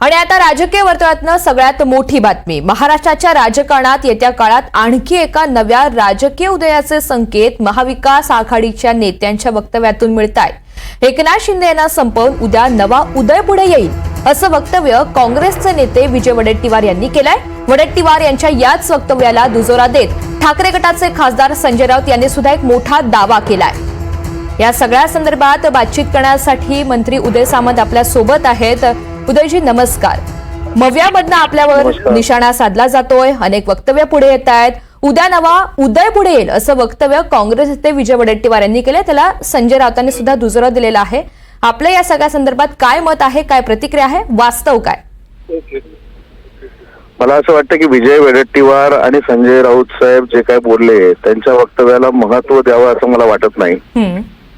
आणि आता राजकीय वर्तुळातनं सगळ्यात मोठी बातमी। महाराष्ट्राच्या राजकारणात येत्या काळात आणखी एका नव्या राजकीय उदयाचे संकेत महाविकास आघाडीच्या नेत्यांच्या वक्तव्यातून मिळतायत। एकनाथ शिंदे यांना संपवून उद्या नवा उदय पुढे येईल असं वक्तव्य काँग्रेसचे नेते विजय वडेट्टीवार यांनी केलंय। वडेट्टीवार यांच्या याच वक्तव्याला दुजोरा देत ठाकरे गटाचे खासदार संजय राऊत यांनी सुद्धा एक मोठा दावा केलाय। या सगळ्या संदर्भात बातचीत करण्यासाठी मंत्री उदय सामंत आपल्या सोबत आहेत। उदयजी नमस्कार। मव्यामधनं आपल्यावर निशाणा साधला जातोय, अनेक वक्तव्य पुढे येत आहेत। उद्या नवा उदय पुढे येईल असं वक्तव्य काँग्रेस नेते विजय वडेट्टीवार यांनी केलं, त्याला संजय राऊतांनी सुद्धा दुजोरा दिलेला आहे। आपलं या सगळ्या संदर्भात काय मत आहे, काय प्रतिक्रिया आहे, वास्तव काय? मला असं वाटतं की विजय वडेट्टीवार आणि संजय राऊत साहेब जे काय बोलले त्यांच्या वक्तव्याला महत्त्व द्यावं असं मला वाटत नाही।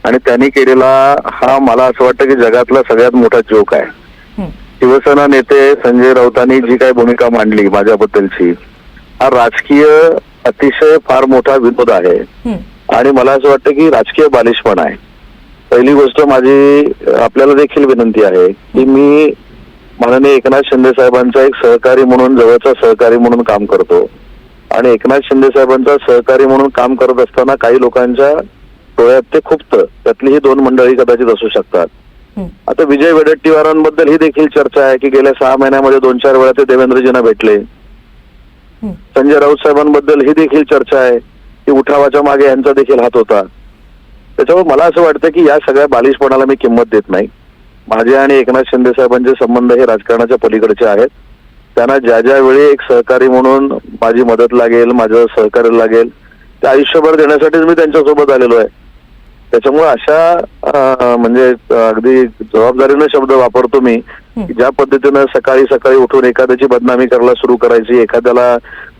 आणि त्यांनी केलेला हा मला असं वाटतं की जगातला सगळ्यात मोठा जोक आहे। शिवसेना नेते संजय राऊतांनी जी काही भूमिका मांडली माझ्याबद्दलची, हा राजकीय अतिशय फार मोठा विनोद आहे आणि मला असं वाटतं की राजकीय बालिशपणा आहे। पहिली गोष्ट माझी आपल्याला देखील विनंती आहे की मी माननीय एकनाथ शिंदे साहेबांचा एक सहकारी म्हणून, जवळचा सहकारी म्हणून काम करतो आणि एकनाथ शिंदे साहेबांचा सहकारी म्हणून काम करत असताना काही लोकांच्या डोळ्यात ते खुपतं, त्यातली ही दोन मंडळी कदाचित असू शकतात। आता विजय वडेट्टीवारांबद्दल ही देखील चर्चा आहे की गेल्या 6 महिन्यामध्ये 2-4 वेळा ते देवेंद्रजींना भेटले। संजय राऊत साहेबांबद्दल ही देखील चर्चा आहे की उठावाच्या मागे यांचा देखील हात होता। त्याच्यामुळे मला असं वाटतं की या सगळ्या बालिशपणाला मी किंमत देत नाही। माझे आणि एकनाथ शिंदे साहेबांचे संबंध हे राजकारणाच्या पलीकडचे आहेत। त्यांना ज्या ज्या वेळी एक सहकारी म्हणून माझी मदत लागेल, माझं सहकार्य लागेल, ते आयुष्यभर देण्यासाठीच मी त्यांच्यासोबत आलेलो आहे। त्याच्यामुळे अशा म्हणजे अगदी जबाबदारीने शब्द वापरतो मी की ज्या पद्धतीनं सकाळी सकाळी उठून एखाद्याची बदनामी करायला सुरू करायची, एखाद्याला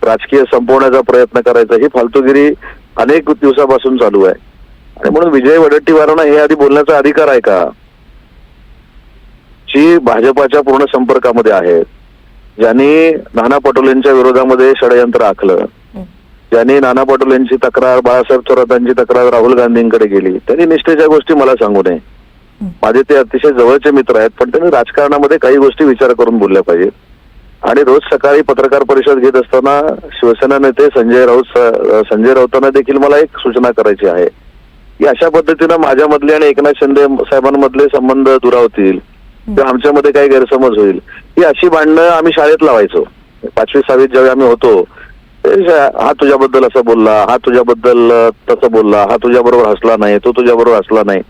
राजकीय संपवण्याचा प्रयत्न करायचा, ही फालतूगिरी अनेक दिवसापासून चालू आहे। आणि म्हणून विजय वडेट्टीवारांना हे आधी बोलण्याचा अधिकार आहे का? जी भाजपाच्या पूर्ण संपर्कामध्ये आहेत, ज्यांनी नाना पटोलेंच्या विरोधामध्ये षडयंत्र आखलं, ज्यांनी नाना पटोलेंची तक्रार, बाळासाहेब थोरातांची तक्रार राहुल गांधींकडे गेली, त्यांनी निष्ठेच्या गोष्टी मला सांगू नये। माझे ते अतिशय जवळचे मित्र आहेत, पण त्यांनी राजकारणामध्ये काही गोष्टी विचार करून बोलल्या पाहिजेत। आणि रोज सकाळी पत्रकार परिषद घेत असताना शिवसेना नेते संजय राऊतांना देखील मला एक सूचना करायची आहे की अशा पद्धतीनं माझ्यामधले आणि एकनाथ शिंदे साहेबांमधले संबंध दुरावतील किंवा आमच्यामध्ये काही गैरसमज होईल, ही अशी भांडणं आम्ही शाळेत लावायचो। 5वी-6वीत जेव्हा आम्ही होतो, हा तुझ्याबद्दल असं बोलला, हा तुझ्याबद्दल तसं बोलला, हा तुझ्याबरोबर हसला नाही, तो तुझ्याबरोबर हसला नाही,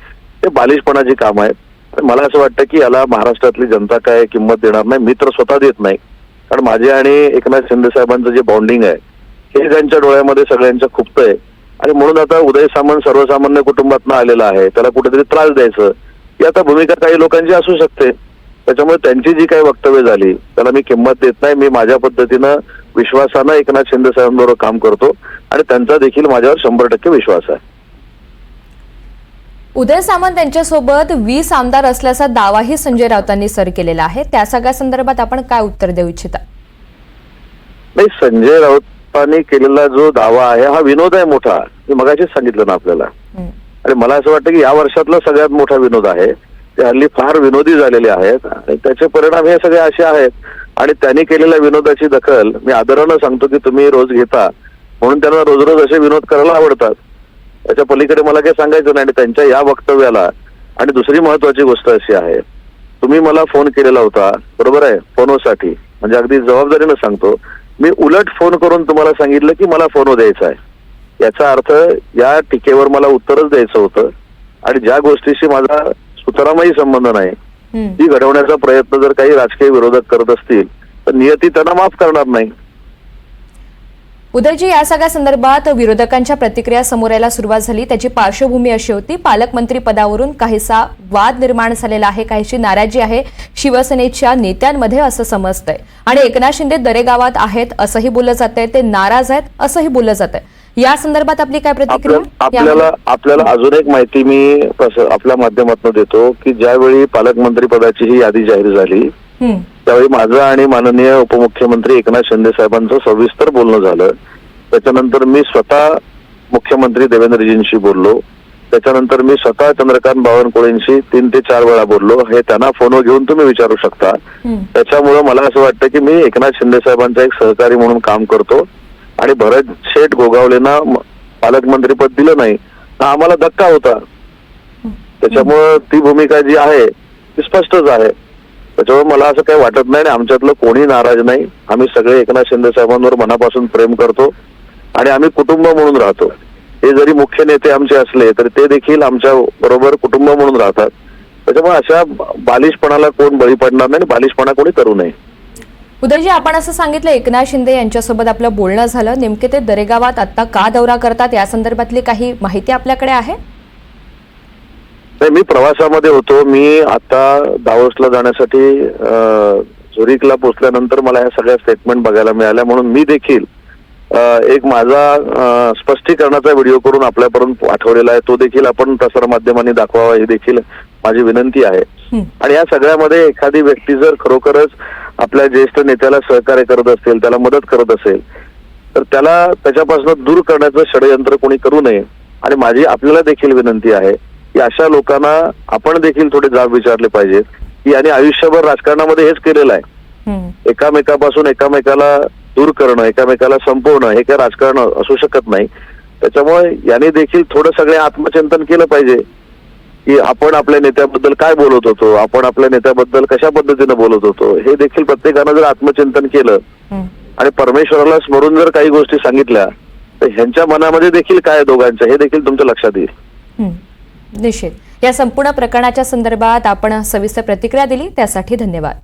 हे बालिशपणाची काम आहेत। मला असं वाटतं की याला महाराष्ट्रातली जनता काय किंमत देणार नाही, मी तर स्वतः देत नाही। कारण माझे आणि एकनाथ शिंदे साहेबांचं जे बॉन्डिंग आहे हे त्यांच्या डोळ्यामध्ये सगळ्यांच्या खुपतंय। आणि म्हणून आता उदय सामंत सर्वसामान्य कुटुंबातनं आलेला आहे, त्याला कुठेतरी त्रास द्यायचं ही आता भूमिका काही लोकांची असू शकते। त्याच्यामुळे त्यांची जी काही वक्तव्य झाली त्याला मी किंमत देत नाही। मी माझ्या पद्धतीनं विश्वासानं एकनाथ शिंदे साहेबांबरोबर काम करतो आणि त्यांचा देखील माझ्यावर 100% विश्वास आहे। उदय सामंत यांच्यासोबत 20 आमदार असल्याचा दावाही संजय राऊतांनी सर केलेला आहे, त्या सगळ्या संदर्भात आपण काय उत्तर देऊ इच्छिता? नाही, संजय राऊतांनी केलेला जो दावा आहे हा विनोद आहे मोठा, मी मगाशीच सांगितलं ना आपल्याला। आणि मला असं वाटतं की या वर्षातला सगळ्यात मोठा विनोद आहे। ते हल्ली फार विनोदी झालेले आहेत आणि त्याचे परिणाम हे सगळे असे आहेत। आणि त्यांनी केलेल्या विनोदाची दखल मी आदरानं सांगतो की तुम्ही रोज घेता, म्हणून त्यांना रोज रोज असे विनोद करायला आवडतात। त्याच्या पलीकडे मला काही सांगायचं नाही। आणि त्यांच्या या वक्तव्याला आणि दुसरी महत्वाची गोष्ट अशी आहे, तुम्ही मला फोन केलेला होता, बरोबर आहे, फोनसाठी, म्हणजे अगदी जबाबदारीनं सांगतो, मी उलट फोन करून तुम्हाला सांगितलं की मला फोन द्यायचा आहे। याचा अर्थ या टीकेवर मला उत्तरच द्यायचं होतं आणि ज्या गोष्टीशी माझा सुतरामही संबंध नाही ती घडवण्याचा प्रयत्न जर काही राजकीय विरोधक करत असतील तर नियती त्यांना माफ करणार नाही। उदयजी, या सगळ्या संदर्भात विरोधकांच्या प्रतिक्रिया समोर यायला सुरुवात झाली, त्याची पार्श्वभूमी अशी होती, पालकमंत्री पदावरून काहीसा वाद निर्माण झालेला आहे, काहीशी नाराजी आहे शिवसेनेच्या नेत्यांमध्ये असं समजतंय। आणि एकनाथ शिंदे दरेगावात आहेत असंही बोललं जातंय, ते नाराज आहेत असंही बोललं जातंय। या संदर्भात आपली काय प्रतिक्रिया? आपल्याला अजून एक माहिती मी आपल्या माध्यमातून देतो की ज्यावेळी पालकमंत्री पदाची ही यादी जाहीर झाली त्यावेळी माझं आणि माननीय उपमुख्यमंत्री एकनाथ शिंदे साहेबांचं सविस्तर बोलणं झालं। त्याच्यानंतर मी स्वतः मुख्यमंत्री देवेंद्रजींशी बोललो त्याच्यानंतर मी स्वतः चंद्रकांत बावनकुळेंशी 3 ते 4 वेळा बोललो. हे त्यांना फोनवर घेऊन तुम्ही विचारू शकता. त्याच्यामुळे मला असं वाटतं की मी एकनाथ शिंदे साहेबांचा एक सहकारी म्हणून काम करतो आणि भरत शेठ गोगावलेंना पालकमंत्रीपद दिलं नाही हा आम्हाला धक्का होता. त्याच्यामुळं ती भूमिका जी आहे ती स्पष्टच आहे. त्याच्यामुळे मला असं काही वाटत नाही आणि आमच्यातलं कोणी नाराज नाही. आम्ही सगळे एकनाथ शिंदे साहेबांवर मनापासून प्रेम करतो आणि आम्ही कुटुंब म्हणून राहतो. हे जरी मुख्य नेते आमचे असले तरी ते देखील आमच्या बरोबर कुटुंब म्हणून राहतात. त्याच्यामुळे अशा बालिशपणाला कोण बळी पडणार नाही आणि बालिशपणा कोणी करू नये. उदयजी, आपण असं सांगितलं एकनाथ शिंदे यांच्यासोबत आपलं बोलणं झालं. नेमके ते दरेगावात आता का दौरा करतात या संदर्भातली काही माहिती आपल्याकडे आहे? नाही, मी प्रवासामध्ये होतो. मी आता दावोसला जाण्यासाठी झुरिकला पोहोचल्यानंतर मला ह्या सगळ्या स्टेटमेंट बघायला मिळाल्या. म्हणून मी देखील एक माझा स्पष्टीकरणाचा व्हिडिओ करून आपल्यापर्यंत पाठवलेला आहे. तो देखील आपण प्रसारमाध्यमांनी दाखवावा ही देखील माझी विनंती आहे. आणि या सगळ्यामध्ये एखादी व्यक्ती जर खरोखरच आपल्या ज्येष्ठ नेत्याला सहकार्य करत असेल, त्याला मदत करत असेल, तर त्याला त्याच्यापासून दूर करण्याचं षडयंत्र कोणी करू नये. आणि माझी आपल्याला देखील विनंती आहे की अशा लोकांना आपण देखील थोडे जाब विचारले पाहिजेत की यांनी आयुष्यभर राजकारणामध्ये हेच केलेलं आहे. एकामेकापासून एकामेकाला दूर करणं, एकामेकाला संपवणं हे काय राजकारण असू शकत नाही. त्याच्यामुळे यांनी देखील थोडं सगळे आत्मचिंतन केलं पाहिजे की आपण आपल्या नेत्याबद्दल काय बोलत होतो, आपण आपल्या नेत्याबद्दल कशा पद्धतीने बोलत होतो. हे देखील प्रत्येकानं जर आत्मचिंतन केलं आणि परमेश्वराला स्मरून जर काही गोष्टी सांगितल्या तर ह्यांच्या मनामध्ये देखील काय दोघांच्या हे देखील तुमच्या लक्षात येईल. निश्चित. या संपूर्ण प्रकरणाच्या संदर्भात आपण सविस्तर प्रतिक्रिया दिली त्यासाठी धन्यवाद.